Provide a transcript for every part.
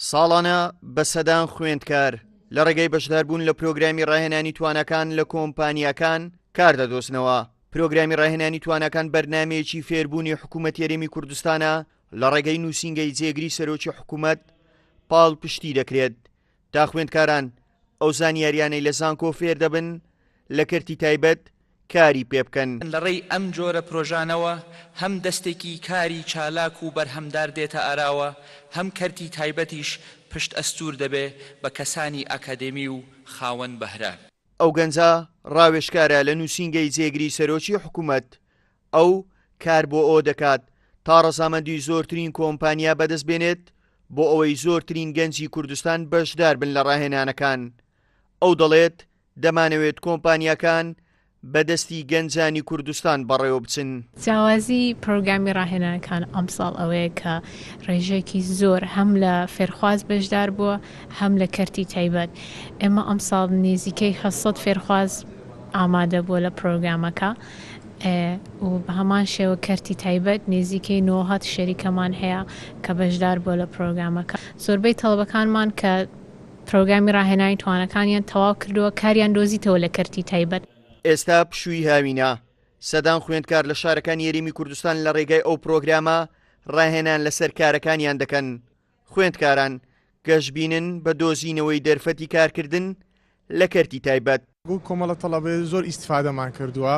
ساڵانە بە سەدان خوێندکار لە ڕێگەی بەشداربوون لە پرۆگرامی ڕاهێنانی توانەکان لە کۆمپانیاکان کار دەدۆزنەوە. پرۆگرامی ڕاهێنانی توانەکان بەرنامەیەکی فێربوونی حکوومەت یاریمی کوردستانە لە ڕێگەی نووسینگەی جێگری سەرۆکی حکوومەت پاڵ پشتی دەکرێت تا خوێندکاران ئەو زانیاریانەی لە زانکۆ فێر دەبن لە کەرتی تایبەت کاری پێ بکەن. لەڕێی ئەم جۆرە پرۆژانەوە هەم دەستێکی کاری چالاک و بەرهەمدار دێتە ئاراوە، هەم کەرتی تایبەتیش پشت ئەستور دەبێ بە کەسانی ئەکادێمی و خاوەن بەهرە. ئەو گەنجە ڕاوێژکارە لە نووسینگەی جێگری سەرۆکی حکوومەت ئەو کار بۆ ئەو دەکات تا ڕەزامەندی زۆرترین کۆمپانیا بەدەست بێنێت بۆ ئەوەی زۆرترین گەنجی کوردستان بەشدار بن لە ڕاهێنانەکان. ئەو دەڵێت دەمانەوێت کۆمپانیاکان بەدەستی گەنجانی کوردستان بەڕێوە بچن. جیاوازی پرۆگرامی ڕاهێنانەکان ئەمساڵ ئەوەیە کە ڕێژێکی زۆر هەم لە فێرخواز بەشدار بووە هەم لە کەرتی تایبەت. ئێمە ئەمساڵ نێزیکەی 600 فێرخواز ئامادە بووە لە پرۆگرامەکە و بە هەمان شێوە کەرتی تایبەت نێزیکەی 90 شەریکەمان هەیە کە بەشدار بووە لە پرۆگرامەکە. زۆربەی تەڵەبەکانمان کە پرۆگرامی ڕاهێنانی توانەکانیان تەواو کردووە کاریان دۆزیتەوە لە کەرتی تایبەت. ئێستا پشووی هاوینە سەدان خوێندکار لە شارەکان یاریمی کوردستان لە ڕێگای ئەو پرۆگرامە ڕاهێنان لەسەر کارەکانیان دەکەن. خوێندکاران گەشتبینن بە دۆزینەوەی دەرفەتی کارکردن لە کەرتی تایبەت. کۆمەڵە تەڵەبێ زۆر ئیسفادەمان کردووە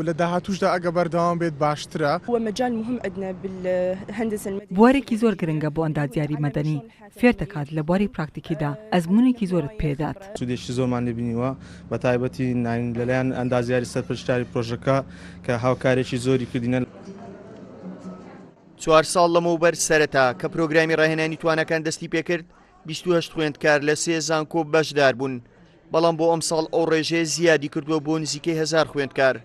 لە داهاتووشدا ئەگە بەردەوام بێت باشترە. ومجال مهم عندنا بالهندسة المدنية. بوارێکی زۆر گرنگە بۆ ئەندازیاری مەدەنی فێر دەکات لە بواری پراکتیکیدا ئەزمونێکی زۆرت پێدات. سودێکی زۆرمان لێبینیوە بە تایبەتی لەلایەن ئەندازیاری سەرپرشتاری پرۆژەکە کە هاوکارێکی زۆری کردینە. 4 ساڵ لەمەوبەر سەرەتا کە پرۆگرامی ڕاهێنانی توانەکان دەستی پێکرد 28 خوێندکار لە 3 زانکۆ بەشدار بوون. بەڵام بۆ ئەم ساڵ ئەو ڕێژێ زیادی کردووە بۆ نزیکەی 1000 خوێندکار.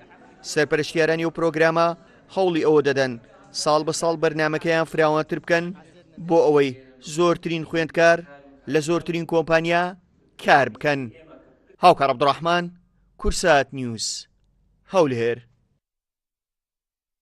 سەرپەرشتیارانی ئەو پرۆگرامە هەوڵی ئەوە دەدەن ساڵ بە ساڵ بەرنامەکەیان فراوانتر بکەن بۆ ئەوەی زۆرترین خوێندکار لە زۆرترین کۆمپانیا کار بکەن. هاوکار عەبدوڕەحمان، کورسات نیوز، هەولێر.